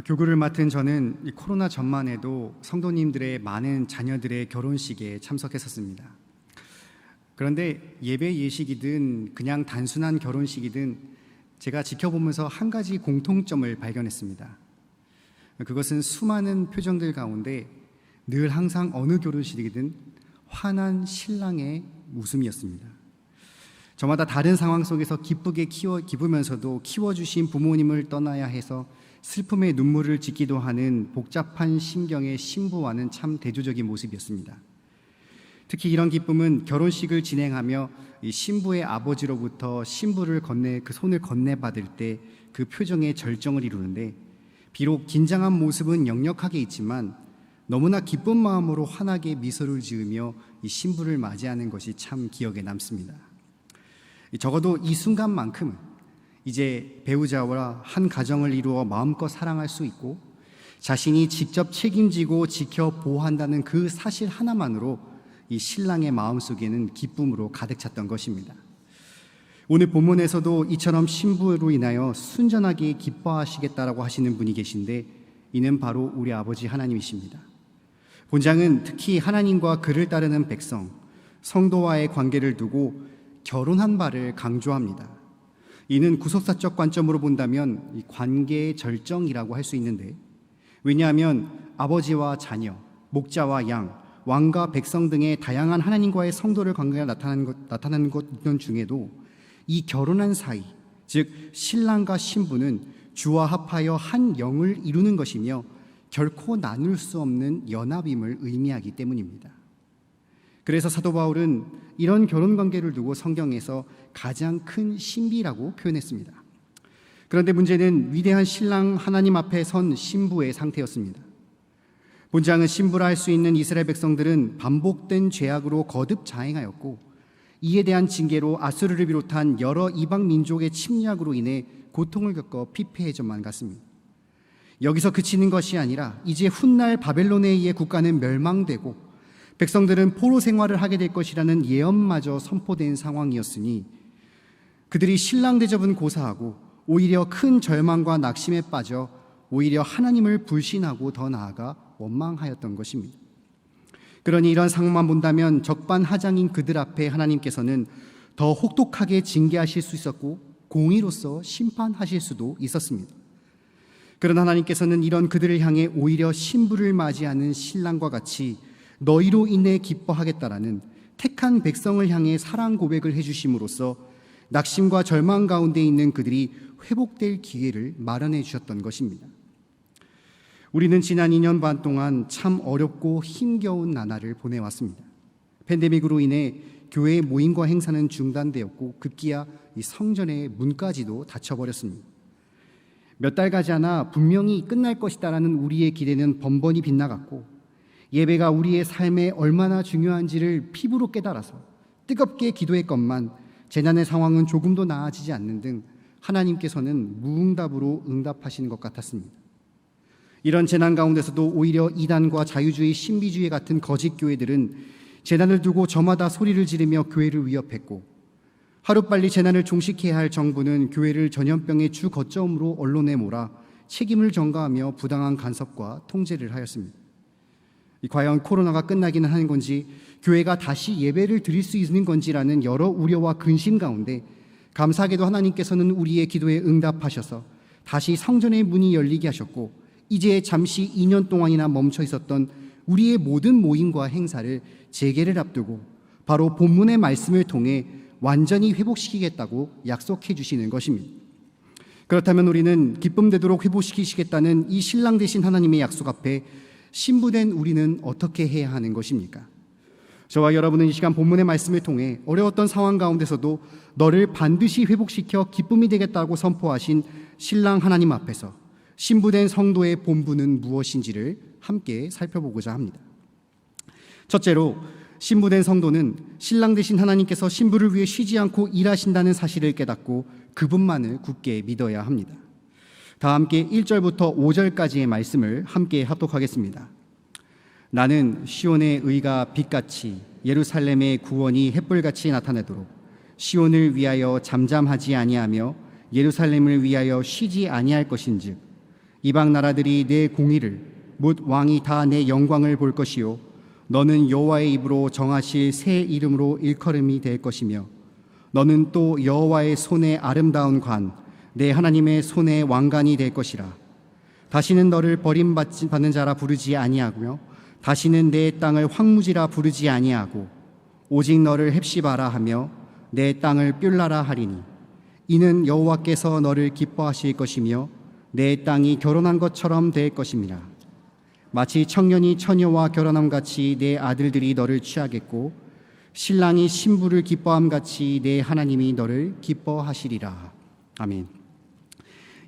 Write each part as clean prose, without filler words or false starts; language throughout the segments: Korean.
교구를 맡은 저는 이 코로나 전만 해도 성도님들의 많은 자녀들의 결혼식에 참석했었습니다. 그런데 예배 예식이든 그냥 단순한 결혼식이든 제가 지켜보면서 한 가지 공통점을 발견했습니다. 그것은 수많은 표정들 가운데 늘 항상 어느 결혼식이든 환한 신랑의 웃음이었습니다. 저마다 다른 상황 속에서 기쁘게 기쁘면서도 키워주신 부모님을 떠나야 해서 슬픔의 눈물을 짓기도 하는 복잡한 심경의 신부와는 참 대조적인 모습이었습니다. 특히 이런 기쁨은 결혼식을 진행하며 이 신부의 아버지로부터 신부를 손을 건네받을 때 그 표정의 절정을 이루는데, 비록 긴장한 모습은 역력하게 있지만 너무나 기쁜 마음으로 환하게 미소를 지으며 이 신부를 맞이하는 것이 참 기억에 남습니다. 적어도 이 순간만큼은 이제 배우자와 한 가정을 이루어 마음껏 사랑할 수 있고 자신이 직접 책임지고 지켜 보호한다는 그 사실 하나만으로 이 신랑의 마음속에는 기쁨으로 가득 찼던 것입니다. 오늘 본문에서도 이처럼 신부로 인하여 순전하게 기뻐하시겠다라고 하시는 분이 계신데, 이는 바로 우리 아버지 하나님이십니다. 본장은 특히 하나님과 그를 따르는 백성, 성도와의 관계를 두고 결혼한 바를 강조합니다. 이는 구속사적 관점으로 본다면 이 관계의 절정이라고 할 수 있는데, 왜냐하면 아버지와 자녀, 목자와 양, 왕과 백성 등의 다양한 하나님과의 성도를 관계가 나타나는 것 중에도 이 결혼한 사이, 즉 신랑과 신부는 주와 합하여 한 영을 이루는 것이며 결코 나눌 수 없는 연합임을 의미하기 때문입니다. 그래서 사도 바울은 이런 결혼 관계를 두고 성경에서 가장 큰 신비라고 표현했습니다. 그런데 문제는 위대한 신랑 하나님 앞에 선 신부의 상태였습니다. 본장은 신부라 할 수 있는 이스라엘 백성들은 반복된 죄악으로 거듭 자행하였고, 이에 대한 징계로 아수르를 비롯한 여러 이방 민족의 침략으로 인해 고통을 겪어 피폐해져만 갔습니다. 여기서 그치는 것이 아니라 이제 훗날 바벨론에 의해 국가는 멸망되고 백성들은 포로 생활을 하게 될 것이라는 예언마저 선포된 상황이었으니, 그들이 신랑 대접은 고사하고 오히려 큰 절망과 낙심에 빠져 오히려 하나님을 불신하고 더 나아가 원망하였던 것입니다. 그러니 이런 상황만 본다면 적반하장인 그들 앞에 하나님께서는 더 혹독하게 징계하실 수 있었고 공의로서 심판하실 수도 있었습니다. 그러나 하나님께서는 이런 그들을 향해 오히려 신부를 맞이하는 신랑과 같이 너희로 인해 기뻐하겠다라는 택한 백성을 향해 사랑 고백을 해주심으로써 낙심과 절망 가운데 있는 그들이 회복될 기회를 마련해 주셨던 것입니다. 우리는 지난 2년 반 동안 참 어렵고 힘겨운 나날을 보내왔습니다. 팬데믹으로 인해 교회의 모임과 행사는 중단되었고 급기야 이 성전의 문까지도 닫혀버렸습니다. 몇 달 가지 않아 분명히 끝날 것이다라는 우리의 기대는 번번이 빗나갔고, 예배가 우리의 삶에 얼마나 중요한지를 피부로 깨달아서 뜨겁게 기도했건만 재난의 상황은 조금도 나아지지 않는 등 하나님께서는 무응답으로 응답하시는 것 같았습니다. 이런 재난 가운데서도 오히려 이단과 자유주의, 신비주의 같은 거짓 교회들은 재난을 두고 저마다 소리를 지르며 교회를 위협했고, 하루빨리 재난을 종식해야 할 정부는 교회를 전염병의 주 거점으로 언론에 몰아 책임을 전가하며 부당한 간섭과 통제를 하였습니다. 과연 코로나가 끝나기는 하는 건지, 교회가 다시 예배를 드릴 수 있는 건지라는 여러 우려와 근심 가운데 감사하게도 하나님께서는 우리의 기도에 응답하셔서 다시 성전의 문이 열리게 하셨고, 이제 잠시 2년 동안이나 멈춰 있었던 우리의 모든 모임과 행사를 재개를 앞두고 바로 본문의 말씀을 통해 완전히 회복시키겠다고 약속해 주시는 것입니다. 그렇다면 우리는 기쁨 되도록 회복시키시겠다는 이 신랑 되신 하나님의 약속 앞에 신부된 우리는 어떻게 해야 하는 것입니까? 저와 여러분은 이 시간 본문의 말씀을 통해 어려웠던 상황 가운데서도 너를 반드시 회복시켜 기쁨이 되겠다고 선포하신 신랑 하나님 앞에서 신부된 성도의 본분은 무엇인지를 함께 살펴보고자 합니다. 첫째로, 신부된 성도는 신랑 되신 하나님께서 신부를 위해 쉬지 않고 일하신다는 사실을 깨닫고 그분만을 굳게 믿어야 합니다. 다 함께 1절부터 5절까지의 말씀을 함께 합독하겠습니다. 나는 시온의 의가 빛같이 예루살렘의 구원이 햇불같이 나타나도록 시온을 위하여 잠잠하지 아니하며 예루살렘을 위하여 쉬지 아니할 것인즉 이방 나라들이 내 공의를 묻 왕이 다 내 영광을 볼 것이요 너는 여호와의 입으로 정하실 새 이름으로 일컬음이 될 것이며 너는 또 여호와의 손의 아름다운 관 내 하나님의 손의 왕관이 될 것이라. 다시는 너를 버림받는 자라 부르지 아니하며 다시는 내 땅을 황무지라 부르지 아니하고 오직 너를 헵시바라 하며 내 땅을 뷸라라 하리니 이는 여호와께서 너를 기뻐하실 것이며 내 땅이 결혼한 것처럼 될 것임이라. 마치 청년이 처녀와 결혼함 같이 내 아들들이 너를 취하겠고 신랑이 신부를 기뻐함 같이 내 하나님이 너를 기뻐하시리라. 아멘.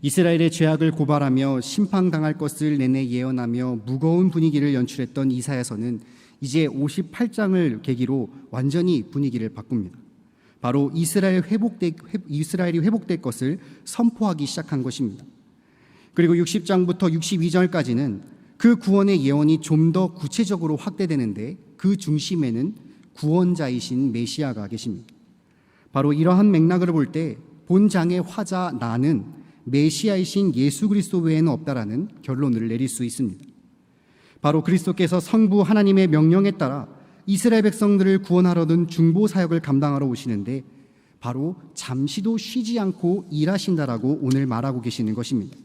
이스라엘의 죄악을 고발하며 심판당할 것을 내내 예언하며 무거운 분위기를 연출했던 이사야서는 이제 58장을 계기로 완전히 분위기를 바꿉니다. 바로 이스라엘이 회복될 것을 선포하기 시작한 것입니다. 그리고 60장부터 62절까지는 그 구원의 예언이 좀 더 구체적으로 확대되는데 그 중심에는 구원자이신 메시아가 계십니다. 바로 이러한 맥락을 볼 때 본장의 화자 나는 메시아이신 예수 그리스도 외에는 없다라는 결론을 내릴 수 있습니다. 바로 그리스도께서 성부 하나님의 명령에 따라 이스라엘 백성들을 구원하려는 중보 사역을 감당하러 오시는데 바로 잠시도 쉬지 않고 일하신다라고 오늘 말하고 계시는 것입니다.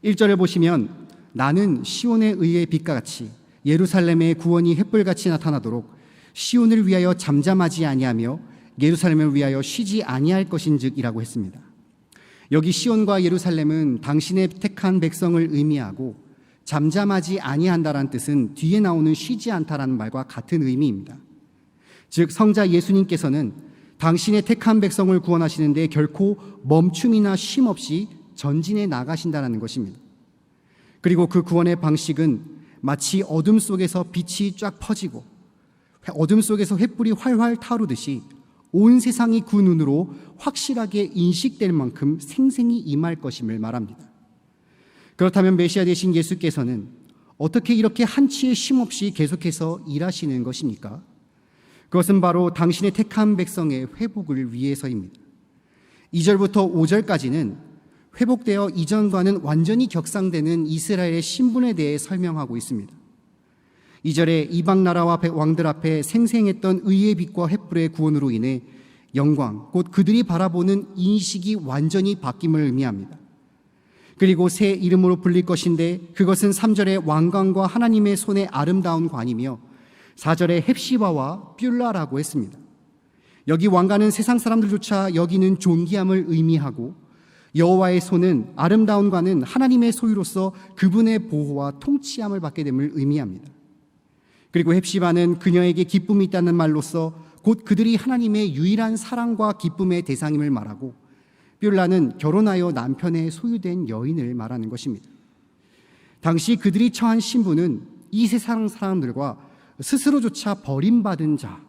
1절을 보시면 나는 시온의 의의 빛과 같이 예루살렘의 구원이 햇불같이 나타나도록 시온을 위하여 잠잠하지 아니하며 예루살렘을 위하여 쉬지 아니할 것인즉이라고 했습니다. 여기 시온과 예루살렘은 당신의 택한 백성을 의미하고 잠잠하지 아니한다라는 뜻은 뒤에 나오는 쉬지 않다라는 말과 같은 의미입니다. 즉 성자 예수님께서는 당신의 택한 백성을 구원하시는데 결코 멈춤이나 쉼 없이 전진해 나가신다는 것입니다. 그리고 그 구원의 방식은 마치 어둠 속에서 빛이 쫙 퍼지고 어둠 속에서 횃불이 활활 타오르듯이 온 세상이 그 눈으로 확실하게 인식될 만큼 생생히 임할 것임을 말합니다. 그렇다면 메시아 되신 예수께서는 어떻게 이렇게 한치의 쉼 없이 계속해서 일하시는 것입니까? 그것은 바로 당신의 택한 백성의 회복을 위해서입니다. 2절부터 5절까지는 회복되어 이전과는 완전히 격상되는 이스라엘의 신분에 대해 설명하고 있습니다. 2절에 이방 나라와 왕들 앞에 생생했던 의의 빛과 횃불의 구원으로 인해 영광, 곧 그들이 바라보는 인식이 완전히 바뀜을 의미합니다. 그리고 새 이름으로 불릴 것인데 그것은 3절의 왕관과 하나님의 손의 아름다운 관이며 4절의 헵시바와 뷸라라고 했습니다. 여기 왕관은 세상 사람들조차 여기는 존귀함을 의미하고 여호와의 손은 아름다운 관은 하나님의 소유로서 그분의 보호와 통치함을 받게 됨을 의미합니다. 그리고 헵시바는 그녀에게 기쁨이 있다는 말로써 곧 그들이 하나님의 유일한 사랑과 기쁨의 대상임을 말하고 뷸라는 결혼하여 남편의 소유된 여인을 말하는 것입니다. 당시 그들이 처한 신분은 이 세상 사람들과 스스로조차 버림받은 자,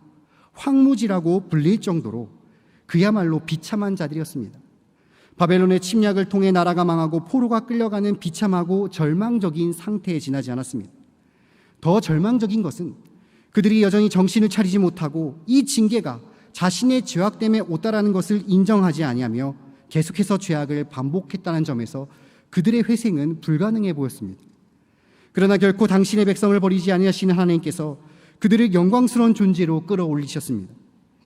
황무지라고 불릴 정도로 그야말로 비참한 자들이었습니다. 바벨론의 침략을 통해 나라가 망하고 포로가 끌려가는 비참하고 절망적인 상태에 지나지 않았습니다. 더 절망적인 것은 그들이 여전히 정신을 차리지 못하고 이 징계가 자신의 죄악 때문에 왔다라는 것을 인정하지 아니하며 계속해서 죄악을 반복했다는 점에서 그들의 회생은 불가능해 보였습니다. 그러나 결코 당신의 백성을 버리지 아니하시는 하나님께서 그들을 영광스러운 존재로 끌어올리셨습니다.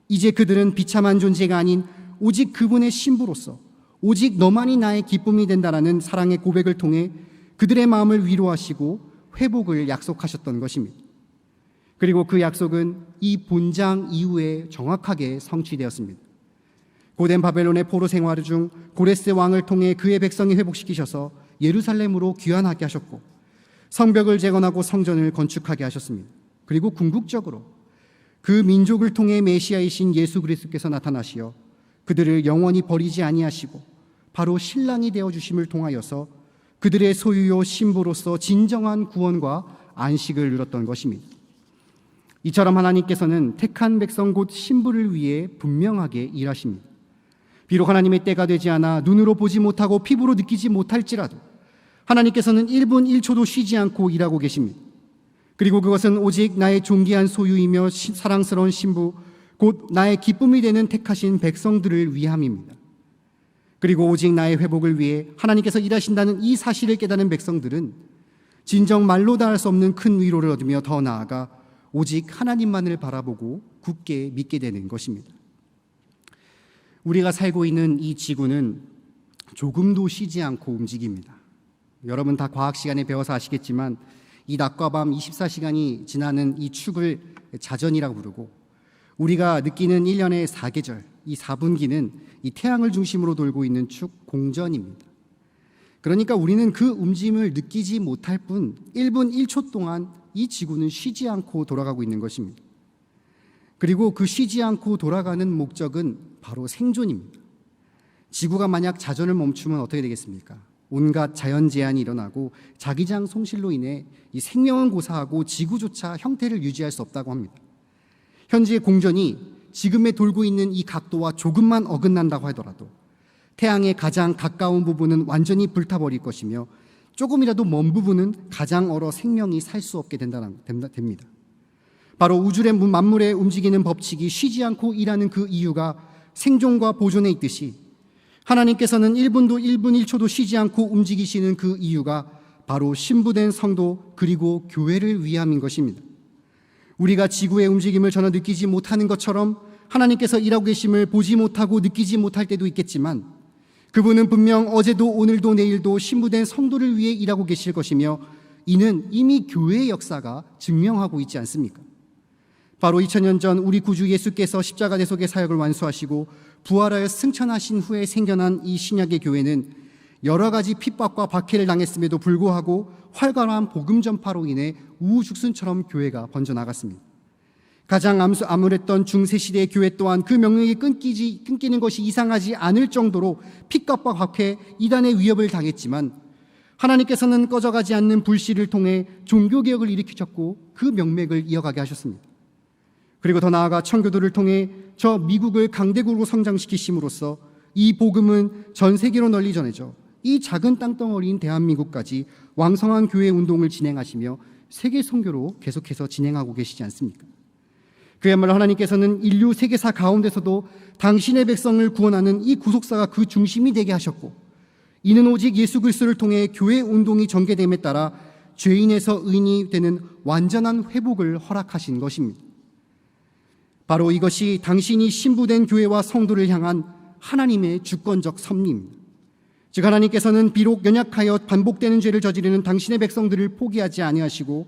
이제 그들은 비참한 존재가 아닌 오직 그분의 신부로서 오직 너만이 나의 기쁨이 된다라는 사랑의 고백을 통해 그들의 마음을 위로하시고 회복을 약속하셨던 것입니다. 그리고 그 약속은 이 본장 이후에 정확하게 성취되었습니다. 고된 바벨론의 포로 생활 중 고레스 왕을 통해 그의 백성이 회복시키셔서 예루살렘으로 귀환하게 하셨고 성벽을 재건하고 성전을 건축하게 하셨습니다. 그리고 궁극적으로 그 민족을 통해 메시아이신 예수 그리스도께서 나타나시어 그들을 영원히 버리지 아니하시고 바로 신랑이 되어주심을 통하여서 그들의 소유요 신부로서 진정한 구원과 안식을 누렸던 것입니다. 이처럼 하나님께서는 택한 백성 곧 신부를 위해 분명하게 일하십니다. 비록 하나님의 때가 되지 않아 눈으로 보지 못하고 피부로 느끼지 못할지라도 하나님께서는 1분 1초도 쉬지 않고 일하고 계십니다. 그리고 그것은 오직 나의 존귀한 소유이며 사랑스러운 신부 곧 나의 기쁨이 되는 택하신 백성들을 위함입니다. 그리고 오직 나의 회복을 위해 하나님께서 일하신다는 이 사실을 깨닫는 백성들은 진정 말로 다 할 수 없는 큰 위로를 얻으며 더 나아가 오직 하나님만을 바라보고 굳게 믿게 되는 것입니다. 우리가 살고 있는 이 지구는 조금도 쉬지 않고 움직입니다. 여러분 다 과학 시간에 배워서 아시겠지만 이 낮과 밤 24시간이 지나는 이 축을 자전이라고 부르고, 우리가 느끼는 1년의 4계절, 이 4분기는 이 태양을 중심으로 돌고 있는 축 공전입니다. 그러니까 우리는 그 움직임을 느끼지 못할 뿐 1분 1초 동안 이 지구는 쉬지 않고 돌아가고 있는 것입니다. 그리고 그 쉬지 않고 돌아가는 목적은 바로 생존입니다. 지구가 만약 자전을 멈추면 어떻게 되겠습니까? 온갖 자연 재난이 일어나고 자기장 손실로 인해 이 생명은 고사하고 지구조차 형태를 유지할 수 없다고 합니다. 현재 공전이 지금에 돌고 있는 이 각도와 조금만 어긋난다고 하더라도 태양의 가장 가까운 부분은 완전히 불타버릴 것이며 조금이라도 먼 부분은 가장 얼어 생명이 살 수 없게 됩니다. 바로 우주의 만물에 움직이는 법칙이 쉬지 않고 일하는 그 이유가 생존과 보존에 있듯이 하나님께서는 1분도 1분 1초도 쉬지 않고 움직이시는 그 이유가 바로 신부된 성도 그리고 교회를 위함인 것입니다. 우리가 지구의 움직임을 전혀 느끼지 못하는 것처럼 하나님께서 일하고 계심을 보지 못하고 느끼지 못할 때도 있겠지만 그분은 분명 어제도 오늘도 내일도 신부된 성도를 위해 일하고 계실 것이며 이는 이미 교회의 역사가 증명하고 있지 않습니까? 바로 2000년 전 우리 구주 예수께서 십자가 대속의 사역을 완수하시고 부활하여 승천하신 후에 생겨난 이 신약의 교회는 여러 가지 핍박과 박해를 당했음에도 불구하고 활발한 복음 전파로 인해 우후죽순처럼 교회가 번져나갔습니다. 가장 암울했던 중세시대의 교회 또한 그 명령이 끊기는 것이 이상하지 않을 정도로 핍박과 박해, 이단의 위협을 당했지만 하나님께서는 꺼져가지 않는 불씨를 통해 종교개혁을 일으키셨고 그 명맥을 이어가게 하셨습니다. 그리고 더 나아가 청교도를 통해 저 미국을 강대국으로 성장시키심으로써 이 복음은 전 세계로 널리 전해져 이 작은 땅덩어리인 대한민국까지 왕성한 교회 운동을 진행하시며 세계 선교로 계속해서 진행하고 계시지 않습니까? 그야말로 하나님께서는 인류 세계사 가운데서도 당신의 백성을 구원하는 이 구속사가 그 중심이 되게 하셨고 이는 오직 예수 그리스도를 통해 교회 운동이 전개됨에 따라 죄인에서 의인이 되는 완전한 회복을 허락하신 것입니다. 바로 이것이 당신이 신부된 교회와 성도를 향한 하나님의 주권적 섭리입니다. 즉 하나님께서는 비록 연약하여 반복되는 죄를 저지르는 당신의 백성들을 포기하지 아니하시고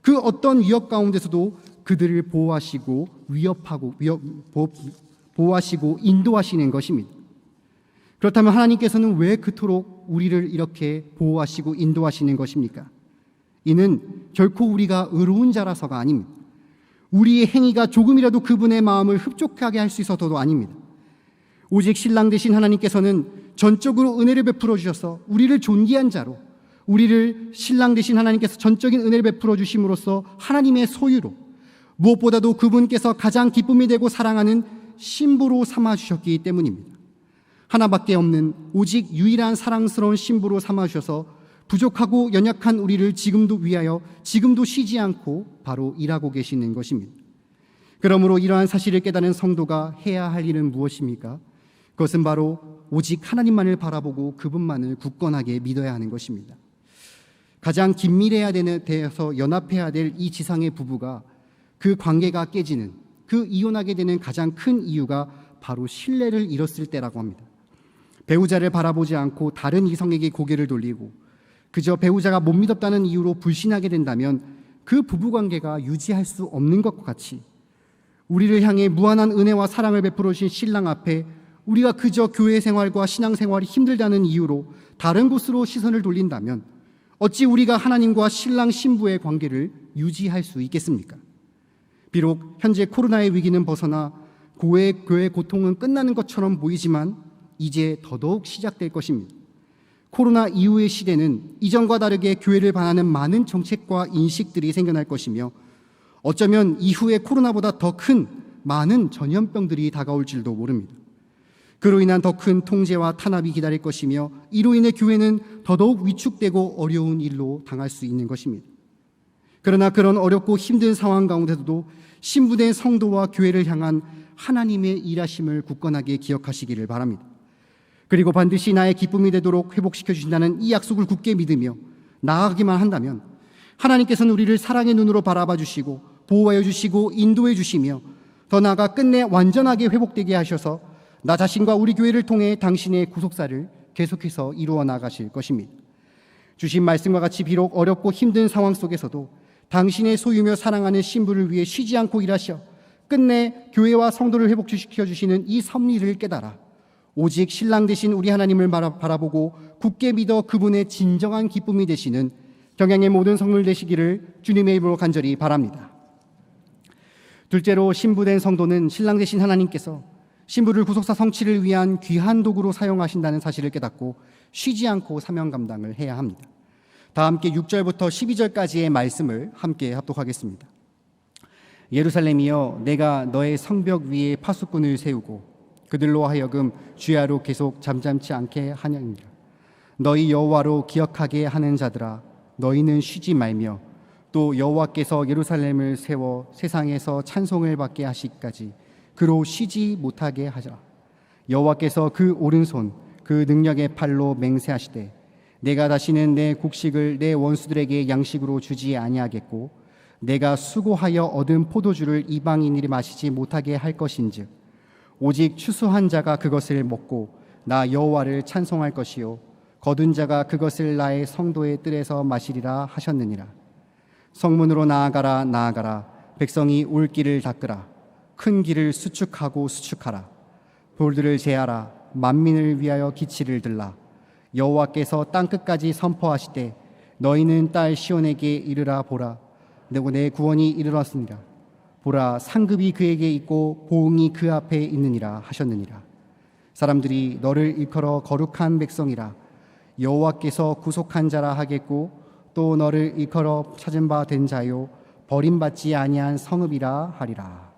그 어떤 위협 가운데서도 그들을 보호하시고 보호하시고 인도하시는 것입니다. 그렇다면 하나님께서는 왜 그토록 우리를 이렇게 보호하시고 인도하시는 것입니까? 이는 결코 우리가 의로운 자라서가 아닙니다. 우리의 행위가 조금이라도 그분의 마음을 흡족하게 할 수 있어서도 아닙니다. 오직 신랑 되신 하나님께서는 전적으로 은혜를 베풀어 주셔서 우리를 존귀한 자로, 우리를 신랑 되신 하나님께서 전적인 은혜를 베풀어 주심으로써 하나님의 소유로, 무엇보다도 그분께서 가장 기쁨이 되고 사랑하는 신부로 삼아주셨기 때문입니다. 하나밖에 없는 오직 유일한 사랑스러운 신부로 삼아주셔서 부족하고 연약한 우리를 지금도 위하여 지금도 쉬지 않고 바로 일하고 계시는 것입니다. 그러므로 이러한 사실을 깨닫는 성도가 해야 할 일은 무엇입니까? 그것은 바로 오직 하나님만을 바라보고 그분만을 굳건하게 믿어야 하는 것입니다. 가장 긴밀해야 되어서 연합해야 될 이 지상의 부부가 그 관계가 깨지는, 그 이혼하게 되는 가장 큰 이유가 바로 신뢰를 잃었을 때라고 합니다. 배우자를 바라보지 않고 다른 이성에게 고개를 돌리고 그저 배우자가 못 믿었다는 이유로 불신하게 된다면 그 부부관계가 유지할 수 없는 것과 같이 우리를 향해 무한한 은혜와 사랑을 베풀어 주신 신랑 앞에 우리가 그저 교회 생활과 신앙생활이 힘들다는 이유로 다른 곳으로 시선을 돌린다면 어찌 우리가 하나님과 신랑 신부의 관계를 유지할 수 있겠습니까? 비록 현재 코로나의 위기는 벗어나 교회 고통은 끝나는 것처럼 보이지만 이제 더더욱 시작될 것입니다. 코로나 이후의 시대는 이전과 다르게 교회를 반하는 많은 정책과 인식들이 생겨날 것이며 어쩌면 이후에 코로나보다 더 큰 많은 전염병들이 다가올 줄도 모릅니다. 그로 인한 더 큰 통제와 탄압이 기다릴 것이며 이로 인해 교회는 더더욱 위축되고 어려운 일로 당할 수 있는 것입니다. 그러나 그런 어렵고 힘든 상황 가운데서도 신부된 성도와 교회를 향한 하나님의 일하심을 굳건하게 기억하시기를 바랍니다. 그리고 반드시 나의 기쁨이 되도록 회복시켜 주신다는 이 약속을 굳게 믿으며 나아가기만 한다면 하나님께서는 우리를 사랑의 눈으로 바라봐 주시고 보호하여 주시고 인도해 주시며 더 나아가 끝내 완전하게 회복되게 하셔서 나 자신과 우리 교회를 통해 당신의 구속사를 계속해서 이루어 나가실 것입니다. 주신 말씀과 같이 비록 어렵고 힘든 상황 속에서도 당신의 소유며 사랑하는 신부를 위해 쉬지 않고 일하셔 끝내 교회와 성도를 회복시켜 주시는 이 섭리를 깨달아 오직 신랑 되신 우리 하나님을 바라보고 굳게 믿어 그분의 진정한 기쁨이 되시는 경양의 모든 성도들 되시기를 주님의 이름으로 간절히 바랍니다. 둘째로, 신부된 성도는 신랑 되신 하나님께서 신부를 구속사 성취를 위한 귀한 도구로 사용하신다는 사실을 깨닫고 쉬지 않고 사명 감당을 해야 합니다. 다 함께 6절부터 12절까지의 말씀을 함께 합독하겠습니다. 예루살렘이여, 내가 너의 성벽 위에 파수꾼을 세우고 그들로 하여금 주야로 계속 잠잠치 않게 하느니라. 너희 여호와로 기억하게 하는 자들아, 너희는 쉬지 말며 또 여호와께서 예루살렘을 세워 세상에서 찬송을 받게 하시기까지 그로 쉬지 못하게 하자. 여호와께서 그 오른손 그 능력의 팔로 맹세하시되 내가 다시는 내 곡식을 내 원수들에게 양식으로 주지 아니하겠고 내가 수고하여 얻은 포도주를 이방인들이 마시지 못하게 할 것인즉 오직 추수한 자가 그것을 먹고 나 여호와를 찬송할 것이요 거둔 자가 그것을 나의 성도의 뜰에서 마시리라 하셨느니라. 성문으로 나아가라 나아가라. 백성이 올 길을 닦으라. 큰 길을 수축하고 수축하라. 돌들을 제하라. 만민을 위하여 기치를 들라. 여호와께서 땅끝까지 선포하시되 너희는 딸 시온에게 이르라. 보라, 내 구원이 이르렀느니라. 보라, 상급이 그에게 있고 보응이 그 앞에 있느니라 하셨느니라. 사람들이 너를 일컬어 거룩한 백성이라 여호와께서 구속한 자라 하겠고 또 너를 일컬어 찾은 바 된 자요 버림받지 아니한 성읍이라 하리라.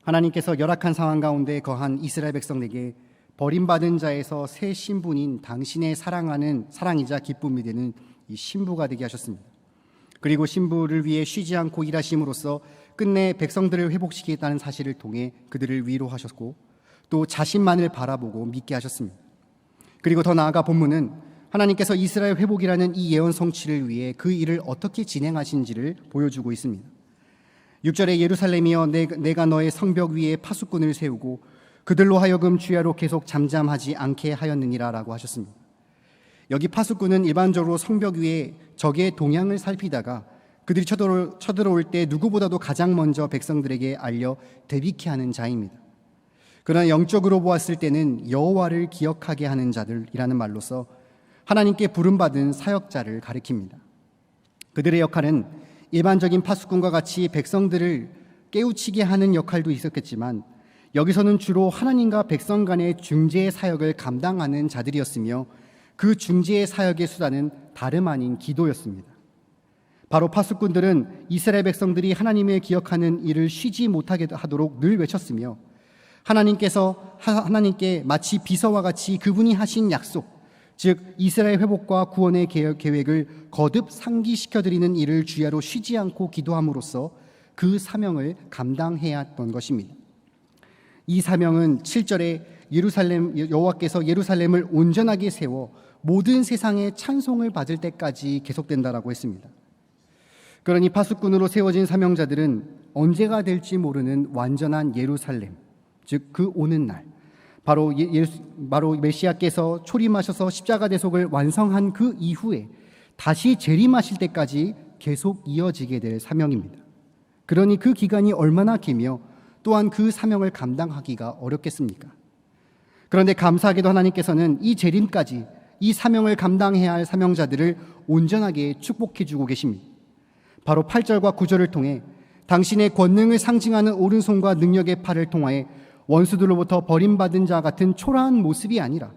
하나님께서 열악한 상황 가운데 거한 이스라엘 백성에게 버림받은 자에서 새 신분인 당신의 사랑이자 기쁨이 되는 이 신부가 되게 하셨습니다. 그리고 신부를 위해 쉬지 않고 일하심으로써 끝내 백성들을 회복시키겠다는 사실을 통해 그들을 위로하셨고 또 자신만을 바라보고 믿게 하셨습니다. 그리고 더 나아가 본문은 하나님께서 이스라엘 회복이라는 이 예언 성취를 위해 그 일을 어떻게 진행하신지를 보여주고 있습니다. 6절에 예루살렘이여, 내가 너의 성벽 위에 파수꾼을 세우고 그들로 하여금 주야로 계속 잠잠하지 않게 하였느니라 라고 하셨습니다. 여기 파수꾼은 일반적으로 성벽 위에 적의 동향을 살피다가 그들이 쳐들어올 때 누구보다도 가장 먼저 백성들에게 알려 대비케 하는 자입니다. 그러나 영적으로 보았을 때는 여호와를 기억하게 하는 자들이라는 말로서 하나님께 부름받은 사역자를 가리킵니다. 그들의 역할은 일반적인 파수꾼과 같이 백성들을 깨우치게 하는 역할도 있었겠지만 여기서는 주로 하나님과 백성 간의 중재 사역을 감당하는 자들이었으며 그 중재의 사역의 수단은 다름 아닌 기도였습니다. 바로 파수꾼들은 이스라엘 백성들이 하나님을 기억하는 일을 쉬지 못하게 하도록 늘 외쳤으며 하나님께 마치 비서와 같이 그분이 하신 약속, 즉 이스라엘 회복과 구원의 계획을 거듭 상기시켜드리는 일을 주야로 쉬지 않고 기도함으로써 그 사명을 감당해야 했던 것입니다. 이 사명은 7절에 여호와께서 예루살렘을 온전하게 세워 모든 세상의 찬송을 받을 때까지 계속된다라고 했습니다. 그러니 파수꾼으로 세워진 사명자들은 언제가 될지 모르는 완전한 예루살렘, 즉 그 오는 날, 바로 메시아께서 초림하셔서 십자가 대속을 완성한 그 이후에 다시 재림하실 때까지 계속 이어지게 될 사명입니다. 그러니 그 기간이 얼마나 길며 또한 그 사명을 감당하기가 어렵겠습니까? 그런데 감사하게도 하나님께서는 이 재림까지 이 사명을 감당해야 할 사명자들을 온전하게 축복해 주고 계십니다. 바로 8절과 9절을 통해 당신의 권능을 상징하는 오른손과 능력의 팔을 통하여 원수들로부터 버림받은 자 같은 초라한 모습이 아니라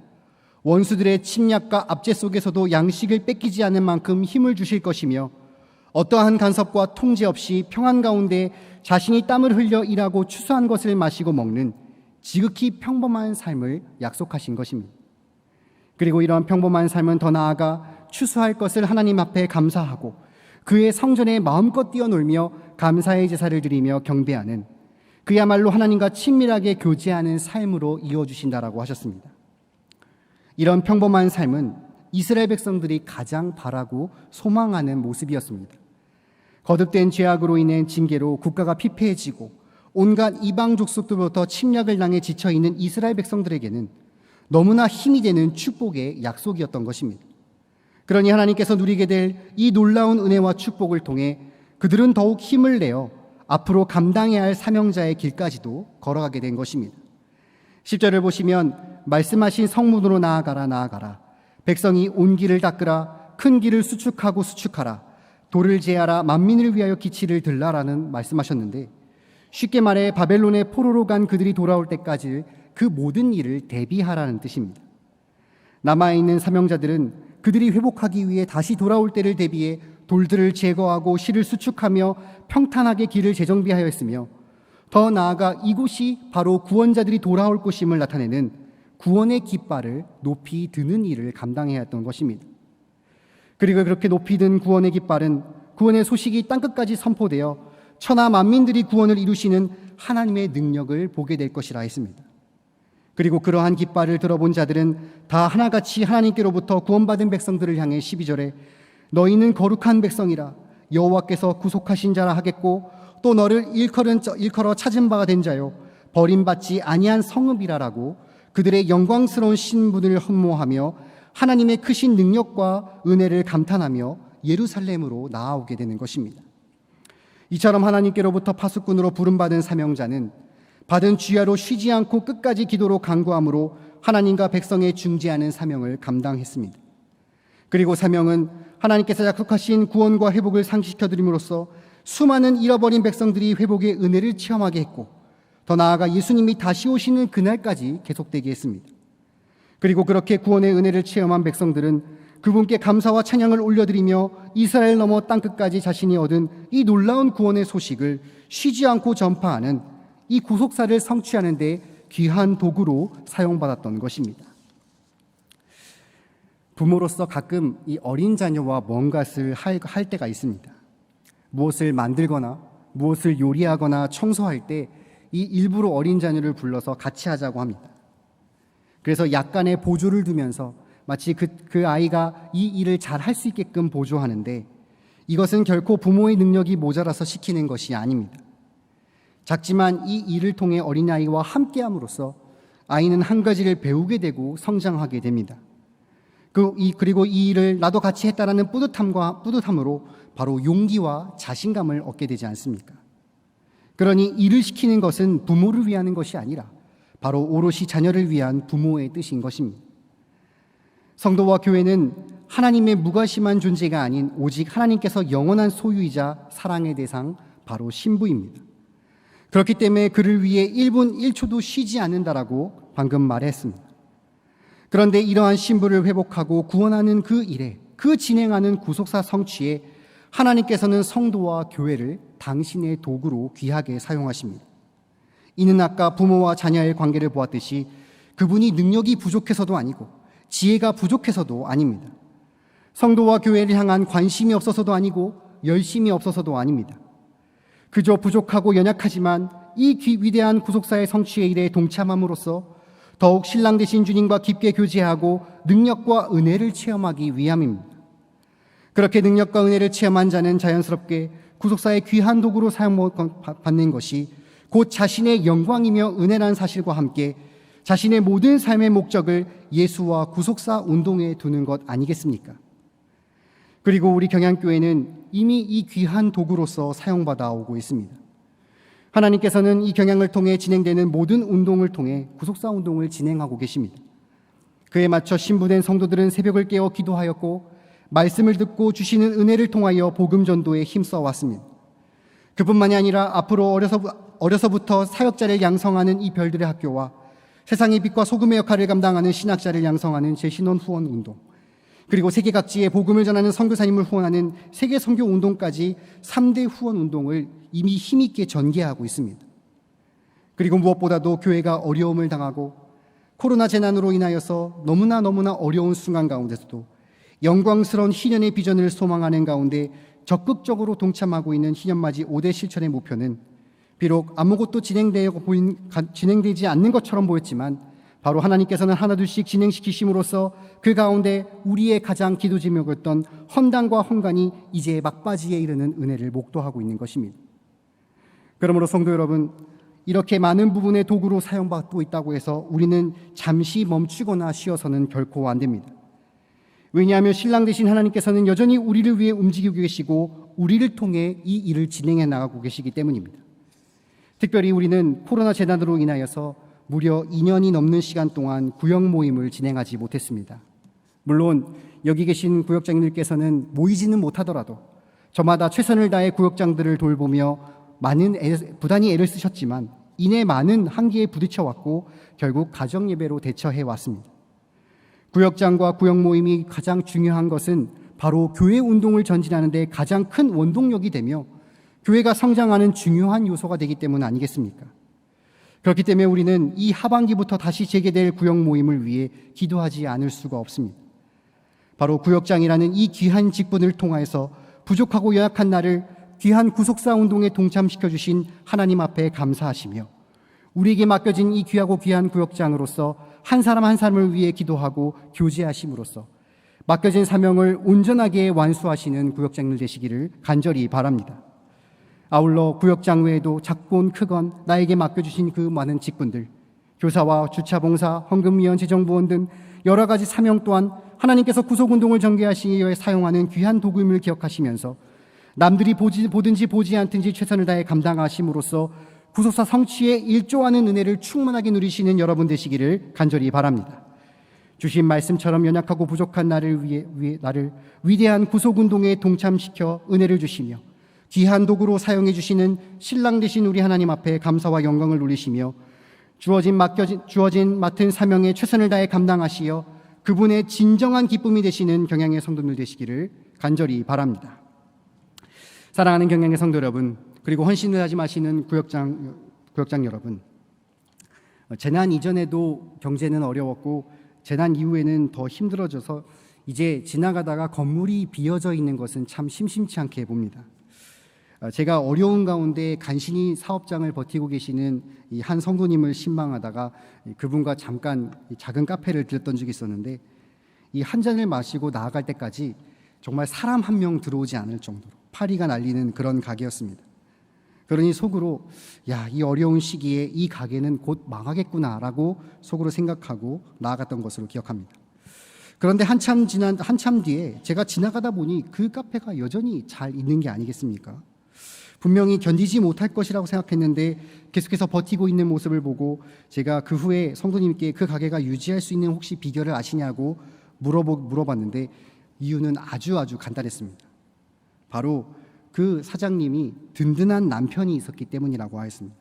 원수들의 침략과 압제 속에서도 양식을 뺏기지 않을 만큼 힘을 주실 것이며 어떠한 간섭과 통제 없이 평안 가운데 자신이 땀을 흘려 일하고 추수한 것을 마시고 먹는 지극히 평범한 삶을 약속하신 것입니다. 그리고 이러한 평범한 삶은 더 나아가 추수할 것을 하나님 앞에 감사하고 그의 성전에 마음껏 뛰어놀며 감사의 제사를 드리며 경배하는, 그야말로 하나님과 친밀하게 교제하는 삶으로 이어주신다라고 하셨습니다. 이런 평범한 삶은 이스라엘 백성들이 가장 바라고 소망하는 모습이었습니다. 거듭된 죄악으로 인해 징계로 국가가 피폐해지고 온갖 이방 족속들로부터 침략을 당해 지쳐있는 이스라엘 백성들에게는 너무나 힘이 되는 축복의 약속이었던 것입니다. 그러니 하나님께서 누리게 될 이 놀라운 은혜와 축복을 통해 그들은 더욱 힘을 내어 앞으로 감당해야 할 사명자의 길까지도 걸어가게 된 것입니다. 10절을 보시면 말씀하신 성문으로 나아가라 나아가라, 백성이 온 길을 닦으라, 큰 길을 수축하고 수축하라, 돌을 제하라, 만민을 위하여 기치를 들라라는 말씀하셨는데, 쉽게 말해 바벨론의 포로로 간 그들이 돌아올 때까지 그 모든 일을 대비하라는 뜻입니다. 남아있는 사명자들은 그들이 회복하기 위해 다시 돌아올 때를 대비해 돌들을 제거하고 실을 수축하며 평탄하게 길을 재정비하여 했으며, 더 나아가 이곳이 바로 구원자들이 돌아올 곳임을 나타내는 구원의 깃발을 높이 드는 일을 감당해야 했던 것입니다. 그리고 그렇게 높이 든 구원의 깃발은 구원의 소식이 땅끝까지 선포되어 천하 만민들이 구원을 이루시는 하나님의 능력을 보게 될 것이라 했습니다. 그리고 그러한 깃발을 들어본 자들은 다 하나같이 하나님께로부터 구원받은 백성들을 향해 12절에 너희는 거룩한 백성이라, 여호와께서 구속하신 자라 하겠고, 또 너를 일컬어 찾은 바가 된 자요 버림받지 아니한 성읍이라라고 그들의 영광스러운 신분을 흠모하며 하나님의 크신 능력과 은혜를 감탄하며 예루살렘으로 나아오게 되는 것입니다. 이처럼 하나님께로부터 파수꾼으로 부름받은 사명자는 받은 주야로 쉬지 않고 끝까지 기도로 간구함으로 하나님과 백성의 중재하는 사명을 감당했습니다. 그리고 사명은 하나님께서 약속하신 구원과 회복을 상기시켜 드림으로써 수많은 잃어버린 백성들이 회복의 은혜를 체험하게 했고, 더 나아가 예수님이 다시 오시는 그날까지 계속되게 했습니다. 그리고 그렇게 구원의 은혜를 체험한 백성들은 그분께 감사와 찬양을 올려드리며 이스라엘 넘어 땅끝까지 자신이 얻은 이 놀라운 구원의 소식을 쉬지 않고 전파하는 이 구속사를 성취하는 데 귀한 도구로 사용받았던 것입니다. 부모로서 가끔 이 어린 자녀와 뭔가를 할 때가 있습니다. 무엇을 만들거나 무엇을 요리하거나 청소할 때 이 일부러 어린 자녀를 불러서 같이 하자고 합니다. 그래서 약간의 보조를 두면서 마치 그 아이가 이 일을 잘 할 수 있게끔 보조하는데, 이것은 결코 부모의 능력이 모자라서 시키는 것이 아닙니다. 작지만 이 일을 통해 어린아이와 함께함으로써 아이는 한 가지를 배우게 되고 성장하게 됩니다. 그리고 이 일을 나도 같이 했다라는 뿌듯함으로 바로 용기와 자신감을 얻게 되지 않습니까? 그러니 일을 시키는 것은 부모를 위하는 것이 아니라 바로 오롯이 자녀를 위한 부모의 뜻인 것입니다. 성도와 교회는 하나님의 무관심한 존재가 아닌 오직 하나님께서 영원한 소유이자 사랑의 대상, 바로 신부입니다. 그렇기 때문에 그를 위해 1분 1초도 쉬지 않는다라고 방금 말했습니다. 그런데 이러한 신부를 회복하고 구원하는 그 일에, 그 진행하는 구속사 성취에 하나님께서는 성도와 교회를 당신의 도구로 귀하게 사용하십니다. 이는 아까 부모와 자녀의 관계를 보았듯이 그분이 능력이 부족해서도 아니고 지혜가 부족해서도 아닙니다. 성도와 교회를 향한 관심이 없어서도 아니고 열심이 없어서도 아닙니다. 그저 부족하고 연약하지만 이 위대한 구속사의 성취의 일에 동참함으로써 더욱 신랑 되신 주님과 깊게 교제하고 능력과 은혜를 체험하기 위함입니다. 그렇게 능력과 은혜를 체험한 자는 자연스럽게 구속사의 귀한 도구로 사용받는 것이 곧 자신의 영광이며 은혜라는 사실과 함께 자신의 모든 삶의 목적을 예수와 구속사 운동에 두는 것 아니겠습니까? 그리고 우리 경양교회는 이미 이 귀한 도구로서 사용받아 오고 있습니다. 하나님께서는 이 경양을 통해 진행되는 모든 운동을 통해 구속사 운동을 진행하고 계십니다. 그에 맞춰 신부된 성도들은 새벽을 깨어 기도하였고 말씀을 듣고 주시는 은혜를 통하여 복음 전도에 힘써 왔습니다. 그뿐만이 아니라 앞으로 어려서부터 사역자를 양성하는 이 별들의 학교와 세상의 빛과 소금의 역할을 감당하는 신학자를 양성하는 제신원 후원 운동, 그리고 세계 각지에 복음을 전하는 선교사님을 후원하는 세계 선교 운동까지 3대 후원 운동을 이미 힘있게 전개하고 있습니다. 그리고 무엇보다도 교회가 어려움을 당하고 코로나 재난으로 인하여서 너무나 어려운 순간 가운데서도 영광스러운 희년의 비전을 소망하는 가운데 적극적으로 동참하고 있는 희년맞이 5대 실천의 목표는 비록 아무것도 진행되지 않는 것처럼 보였지만 바로 하나님께서는 하나둘씩 진행시키심으로써 그 가운데 우리의 가장 기도 제목이었던 헌당과 헌간이 이제 막바지에 이르는 은혜를 목도하고 있는 것입니다. 그러므로 성도 여러분, 이렇게 많은 부분의 도구로 사용받고 있다고 해서 우리는 잠시 멈추거나 쉬어서는 결코 안 됩니다. 왜냐하면 신랑 되신 하나님께서는 여전히 우리를 위해 움직이고 계시고 우리를 통해 이 일을 진행해 나가고 계시기 때문입니다. 특별히 우리는 코로나 재난으로 인하여서 무려 2년이 넘는 시간 동안 구역 모임을 진행하지 못했습니다. 물론 여기 계신 구역장님들께서는 모이지는 못하더라도 저마다 최선을 다해 구역장들을 돌보며 부단히 애를 쓰셨지만 이내 많은 한계에 부딪혀 왔고 결국 가정 예배로 대처해 왔습니다. 구역장과 구역 모임이 가장 중요한 것은 바로 교회 운동을 전진하는 데 가장 큰 원동력이 되며 교회가 성장하는 중요한 요소가 되기 때문 아니겠습니까? 그렇기 때문에 우리는 이 하반기부터 다시 재개될 구역 모임을 위해 기도하지 않을 수가 없습니다. 바로 구역장이라는 이 귀한 직분을 통하여서 부족하고 연약한 나를 귀한 구속사 운동에 동참시켜주신 하나님 앞에 감사하시며 우리에게 맡겨진 이 귀하고 귀한 구역장으로서 한 사람 한 사람을 위해 기도하고 교제하심으로써 맡겨진 사명을 온전하게 완수하시는 구역장들 되시기를 간절히 바랍니다. 아울러 구역장 외에도 작건 크건 나에게 맡겨주신 그 많은 직분들, 교사와 주차봉사, 헌금위원, 재정부원 등 여러 가지 사명 또한 하나님께서 구속운동을 전개하시기 위해 사용하는 귀한 도구임을 기억하시면서 남들이 보든지 보지 않든지 최선을 다해 감당하심으로써 구속사 성취에 일조하는 은혜를 충만하게 누리시는 여러분 되시기를 간절히 바랍니다. 주신 말씀처럼 연약하고 부족한 나를 위대한 구속운동에 동참시켜 은혜를 주시며 귀한 도구로 사용해 주시는 신랑 되신 우리 하나님 앞에 감사와 영광을 올리시며 주어진 맡은 사명에 최선을 다해 감당하시어 그분의 진정한 기쁨이 되시는 경양의 성도들 되시기를 간절히 바랍니다. 사랑하는 경양의 성도 여러분, 그리고 헌신을 하지 마시는 구역장 여러분, 재난 이전에도 경제는 어려웠고 재난 이후에는 더 힘들어져서 이제 지나가다가 건물이 비어져 있는 것은 참 심심치 않게 봅니다. 제가 어려운 가운데 간신히 사업장을 버티고 계시는 이 한 성도님을 신방하다가 그분과 잠깐 작은 카페를 들렸던 적이 있었는데 이 한 잔을 마시고 나아갈 때까지 정말 사람 한 명 들어오지 않을 정도로 파리가 날리는 그런 가게였습니다. 그러니 속으로 이 어려운 시기에 이 가게는 곧 망하겠구나라고 속으로 생각하고 나아갔던 것으로 기억합니다. 그런데 한참 뒤에 제가 지나가다 보니 그 카페가 여전히 잘 있는 게 아니겠습니까? 분명히 견디지 못할 것이라고 생각했는데 계속해서 버티고 있는 모습을 보고 제가 그 후에 성도님께 그 가게가 유지할 수 있는 혹시 비결을 아시냐고 물어봤는데 이유는 아주 간단했습니다. 바로 그 사장님이 든든한 남편이 있었기 때문이라고 하였습니다.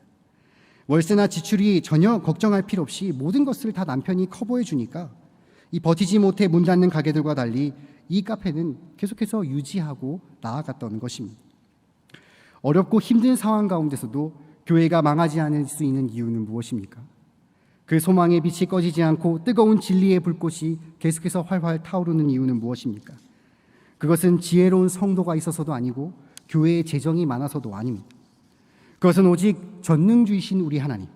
월세나 지출이 전혀 걱정할 필요 없이 모든 것을 다 남편이 커버해 주니까 이 버티지 못해 문 닫는 가게들과 달리 이 카페는 계속해서 유지하고 나아갔던 것입니다. 어렵고 힘든 상황 가운데서도 교회가 망하지 않을 수 있는 이유는 무엇입니까? 그 소망의 빛이 꺼지지 않고 뜨거운 진리의 불꽃이 계속해서 활활 타오르는 이유는 무엇입니까? 그것은 지혜로운 성도가 있어서도 아니고 교회의 재정이 많아서도 아닙니다. 그것은 오직 전능주이신 우리 하나님,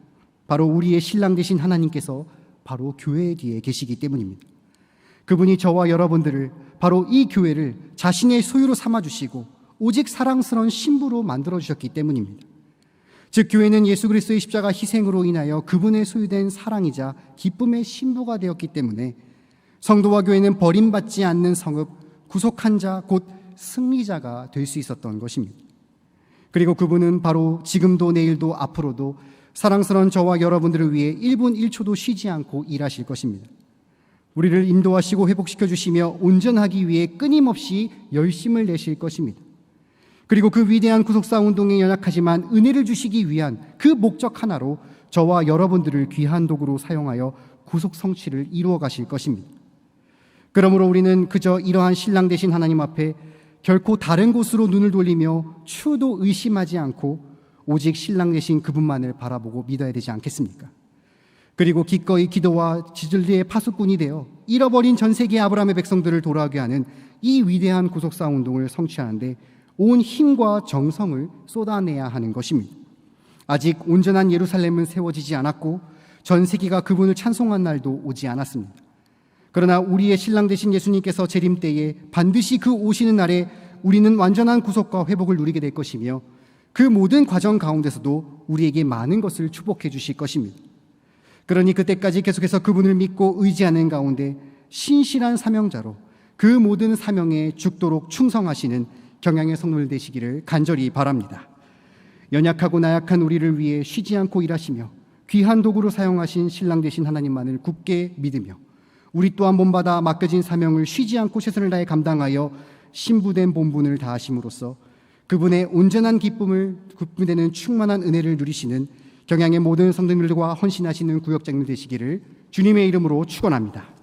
바로 우리의 신랑 되신 하나님께서 바로 교회 뒤에 계시기 때문입니다. 그분이 저와 여러분들을 바로 이 교회를 자신의 소유로 삼아주시고 오직 사랑스러운 신부로 만들어주셨기 때문입니다. 즉 교회는 예수 그리스도의 십자가 희생으로 인하여 그분의 소유된 사랑이자 기쁨의 신부가 되었기 때문에 성도와 교회는 버림받지 않는 성읍, 구속한 자, 곧 승리자가 될 수 있었던 것입니다. 그리고 그분은 바로 지금도 내일도 앞으로도 사랑스러운 저와 여러분들을 위해 1분 1초도 쉬지 않고 일하실 것입니다. 우리를 인도하시고 회복시켜 주시며 온전하기 위해 끊임없이 열심을 내실 것입니다. 그리고 그 위대한 구속사 운동에 연약하지만 은혜를 주시기 위한 그 목적 하나로 저와 여러분들을 귀한 도구로 사용하여 구속 성취를 이루어 가실 것입니다. 그러므로 우리는 그저 이러한 신랑 되신 하나님 앞에 결코 다른 곳으로 눈을 돌리며 추도 의심하지 않고 오직 신랑 되신 그분만을 바라보고 믿어야 되지 않겠습니까? 그리고 기꺼이 기도와 진리의 파수꾼이 되어 잃어버린 전 세계 아브라함의 백성들을 돌아오게 하는 이 위대한 구속사 운동을 성취하는데 온 힘과 정성을 쏟아내야 하는 것입니다. 아직 온전한 예루살렘은 세워지지 않았고 전 세계가 그분을 찬송한 날도 오지 않았습니다. 그러나 우리의 신랑 되신 예수님께서 재림 때에 반드시 그 오시는 날에 우리는 완전한 구속과 회복을 누리게 될 것이며 그 모든 과정 가운데서도 우리에게 많은 것을 축복해 주실 것입니다. 그러니 그때까지 계속해서 그분을 믿고 의지하는 가운데 신실한 사명자로 그 모든 사명에 죽도록 충성하시는 경양의 성도들 되시기를 간절히 바랍니다. 연약하고 나약한 우리를 위해 쉬지 않고 일하시며 귀한 도구로 사용하신 신랑 되신 하나님만을 굳게 믿으며 우리 또한 본받아 맡겨진 사명을 쉬지 않고 최선을 다해 감당하여 신부된 본분을 다하심으로써 그분의 온전한 기쁨을 되는 충만한 은혜를 누리시는 경양의 모든 성도님들과 헌신하시는 구역장님 되시기를 주님의 이름으로 축원합니다.